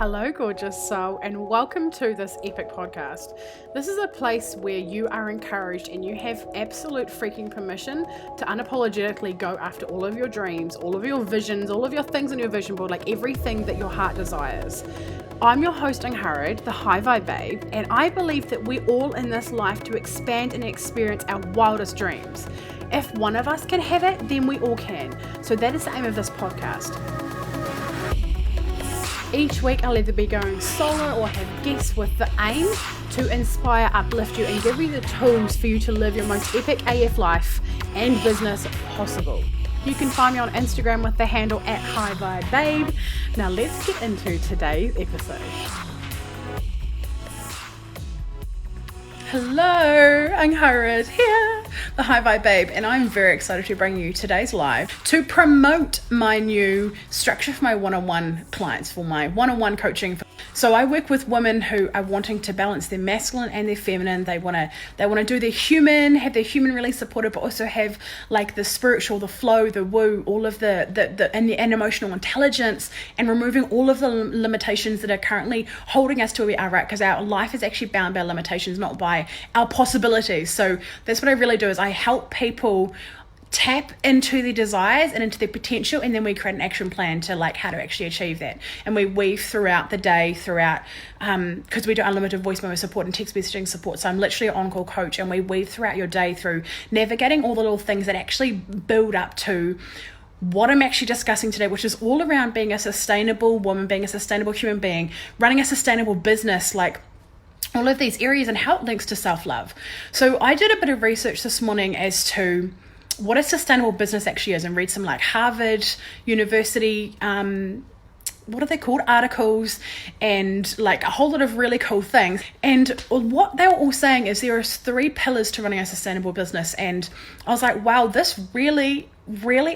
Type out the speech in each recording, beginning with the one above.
Hello, gorgeous soul, and welcome to this epic podcast. This is a place where you are encouraged and you have absolute freaking permission to unapologetically go after all of your dreams, all of your visions, all of your things on your vision board, like everything that your heart desires. I'm your host, Angharad, the High Vibe Babe, and I believe that we're all in this life to expand and experience our wildest dreams. If one of us can have it, then we all can. So that is the aim of this podcast. Each week I'll either be going solo or have guests with the aim to inspire, uplift you and give you the tools for you to live your most epic AF life and business possible. You can find me on Instagram with the handle @HighVibeBabe. Now let's get into today's episode. Hello, Angharad here, the High Vibe Babe, and I'm very excited to bring you today's live to promote my new structure for my one-on-one clients, for my one-on-one coaching. So I work with women who are wanting to balance their masculine and their feminine. They want to do their human, have their human really supported, but also have like the spiritual, the flow, the woo, all of and emotional intelligence, and removing all of the limitations that are currently holding us to where we are, right? Because our life is actually bound by limitations, not by our possibilities. So that's what I really do, is I help people tap into their desires and into their potential, and then we create an action plan to like how to actually achieve that. And we weave throughout the day, because we do unlimited voice memo support and text messaging support. So I'm literally an on-call coach, and we weave throughout your day through navigating all the little things that actually build up to what I'm actually discussing today, which is all around being a sustainable woman, being a sustainable human being, running a sustainable business, like all of these areas, and how it links to self-love. So I did a bit of research this morning as to what a sustainable business actually is, and read some like Harvard University, what are they called, articles, and like a whole lot of really cool things. And what they were all saying is there are 3 pillars to running a sustainable business. And I was like, wow, this really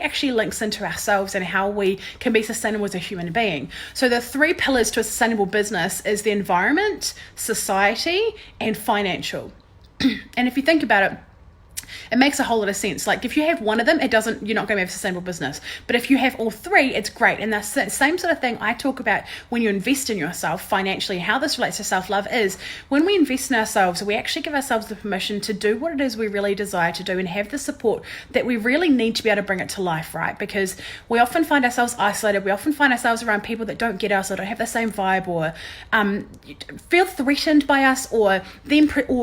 actually links into ourselves and how we can be sustainable as a human being. So the 3 pillars to a sustainable business is the environment, society, and financial. And if you think about it, it makes a whole lot of sense. Like if you have one of them, you're not going to have a sustainable business. But if you have all 3, it's great. And that's the same sort of thing I talk about when you invest in yourself financially. How this relates to self-love is when we invest in ourselves, we actually give ourselves the permission to do what it is we really desire to do and have the support that we really need to be able to bring it to life, right? Because we often find ourselves isolated. We often find ourselves around people that don't get us or don't have the same vibe, or feel threatened by us, or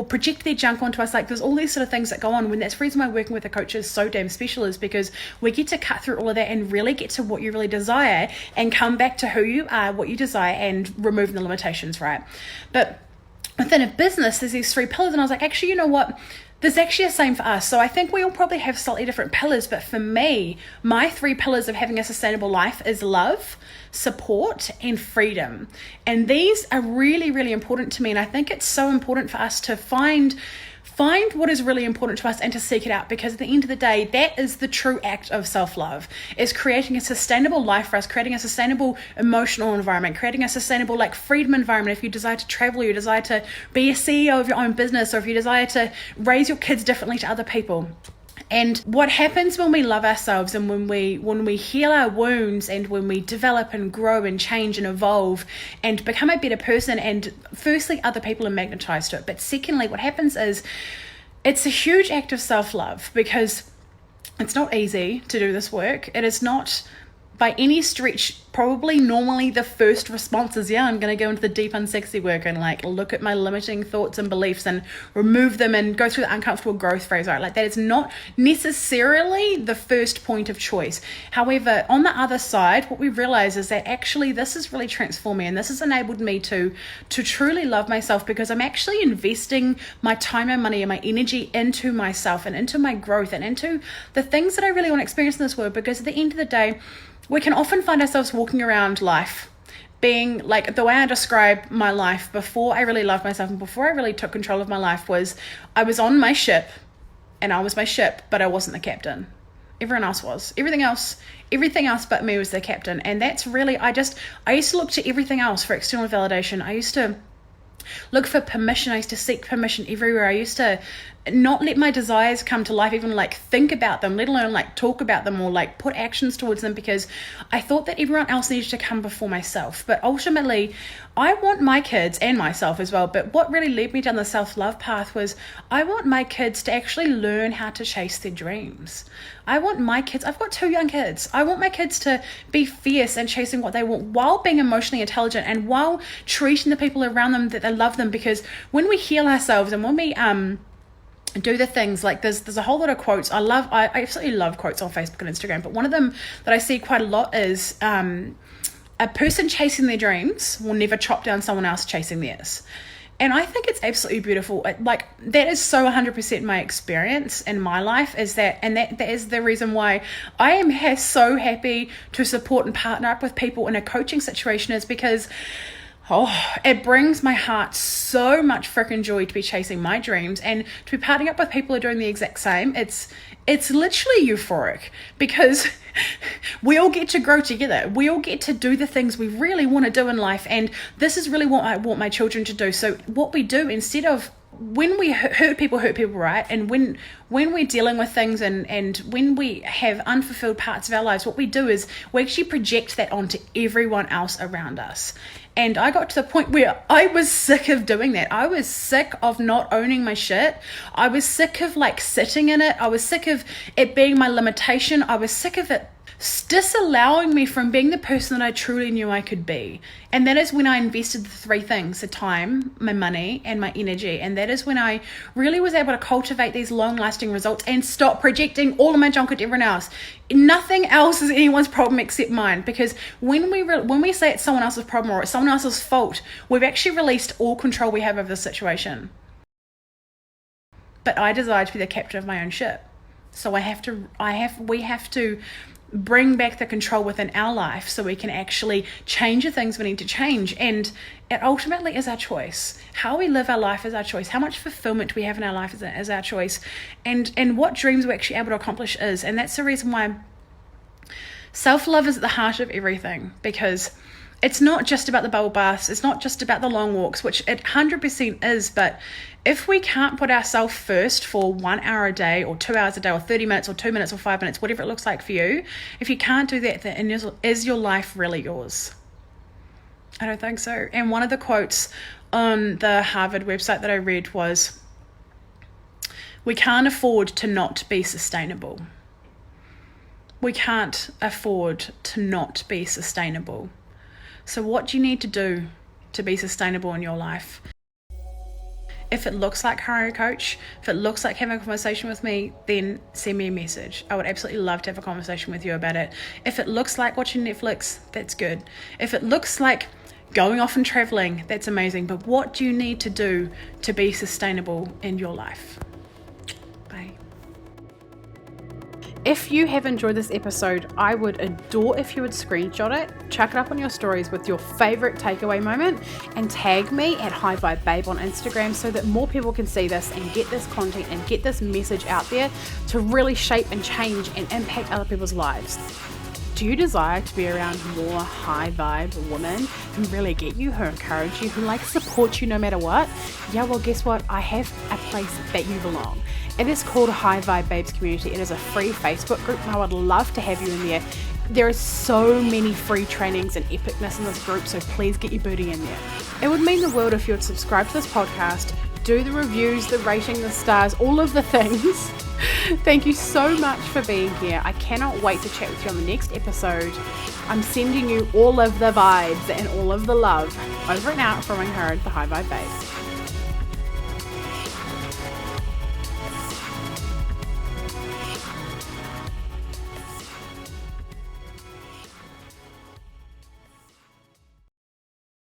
project their junk onto us. Like there's all these sort of things that go on. When that's the reason why working with a coach is so damn special, is because we get to cut through all of that and really get to what you really desire and come back to who you are, what you desire, and remove the limitations, right? But within a business, there's these 3 pillars, and I was like, actually, you know what? There's actually the same for us. So I think we all probably have slightly different pillars, but for me, my 3 pillars of having a sustainable life is love, support, and freedom. And these are really, really important to me. And I think it's so important for us to find what is really important to us and to seek it out, because at the end of the day, that is the true act of self-love, is creating a sustainable life for us, creating a sustainable emotional environment, creating a sustainable like freedom environment. If you desire to travel, you desire to be a CEO of your own business, or if you desire to raise your kids differently to other people. And what happens when we love ourselves, and when we heal our wounds, and when we develop and grow and change and evolve and become a better person, and firstly other people are magnetized to it, but secondly what happens is it's a huge act of self-love, because it's not easy to do this work. It is not by any stretch probably normally the first response is, yeah, I'm going to go into the deep unsexy work and like look at my limiting thoughts and beliefs and remove them and go through the uncomfortable growth phase, right? Like that is not necessarily the first point of choice. However, on the other side, what we realize is that actually this is really transforming, and this has enabled me to truly love myself, because I'm actually investing my time and money and my energy into myself and into my growth and into the things that I really want to experience in this world. Because at the end of the day, we can often find ourselves walking around life being like, the way I describe my life before I really loved myself and before I really took control of my life was, I was on my ship and I was my ship, but I wasn't the captain. Everyone else was. Everything else but me was the captain. And that's really, I used to look to everything else for external validation. I used to look for permission. I used to seek permission everywhere. I used to not let my desires come to life, even like think about them, let alone like talk about them or like put actions towards them, because I thought that everyone else needed to come before myself. But ultimately, I want my kids and myself as well. But what really led me down the self-love path was I want my kids to actually learn how to chase their dreams. I want my kids, I've got 2 young kids. I want my kids to be fierce and chasing what they want while being emotionally intelligent and while treating the people around them that they love them. Because when we heal ourselves and when we do the things like there's a whole lot of quotes. I absolutely love quotes on Facebook and Instagram, but one of them that I see quite a lot is a person chasing their dreams will never chop down someone else chasing theirs. And I think it's absolutely beautiful. Like, that is so 100% my experience in my life, is that, and that is the reason why I am so happy to support and partner up with people in a coaching situation, is because it brings my heart so much freaking joy to be chasing my dreams and to be partnering up with people who are doing the exact same. It's literally euphoric, because we all get to grow together. We all get to do the things we really want to do in life. And this is really what I want my children to do. So what we do, instead of when we hurt people, right? And when we're dealing with things and when we have unfulfilled parts of our lives, what we do is we actually project that onto everyone else around us. And I got to the point where I was sick of doing that. I was sick of not owning my shit. I was sick of like sitting in it. I was sick of it being my limitation. I was sick of it disallowing me from being the person that I truly knew I could be. And that is when I invested the 3 things: the time, my money, and my energy. And that is when I really was able to cultivate these long-lasting results and stop projecting all of my junk at everyone else. Nothing else is anyone's problem except mine. Because when we say it's someone else's problem or it's someone else's fault, we've actually released all control we have over the situation. But I desire to be the captain of my own ship. So we have to bring back the control within our life so we can actually change the things we need to change. And it ultimately is our choice. How we live our life is our choice. How much fulfillment we have in our life is our choice. And what dreams we're actually able to accomplish is. And that's the reason why self-love is at the heart of everything, because it's not just about the bubble baths. It's not just about the long walks, which it 100% is. But if we can't put ourselves first for 1 hour a day or 2 hours a day or 30 minutes or 2 minutes or 5 minutes, whatever it looks like for you, if you can't do that, then is your life really yours? I don't think so. And one of the quotes on the Harvard website that I read was, "We can't afford to not be sustainable." We can't afford to not be sustainable. So what do you need to do to be sustainable in your life? If it looks like hiring a coach, if it looks like having a conversation with me, then send me a message. I would absolutely love to have a conversation with you about it. If it looks like watching Netflix, that's good. If it looks like going off and traveling, that's amazing. But what do you need to do to be sustainable in your life? Bye. If you have enjoyed this episode, I would adore if you would screenshot it, chuck it up on your stories with your favorite takeaway moment, and tag me at High Vibe Babe on Instagram so that more people can see this and get this content and get this message out there to really shape and change and impact other people's lives. Do you desire to be around more high vibe women who really get you, who encourage you, who like support you no matter what? Yeah, well, guess what? I have a place that you belong. It is called High Vibe Babes Community. It is a free Facebook group, and I would love to have you in there. There are so many free trainings and epicness in this group, so please get your booty in there. It would mean the world if you would subscribe to this podcast, do the reviews, the rating, the stars, all of the things. Thank you so much for being here. I cannot wait to chat with you on the next episode. I'm sending you all of the vibes and all of the love. Over and out from Angharad, the High Vibe Babe.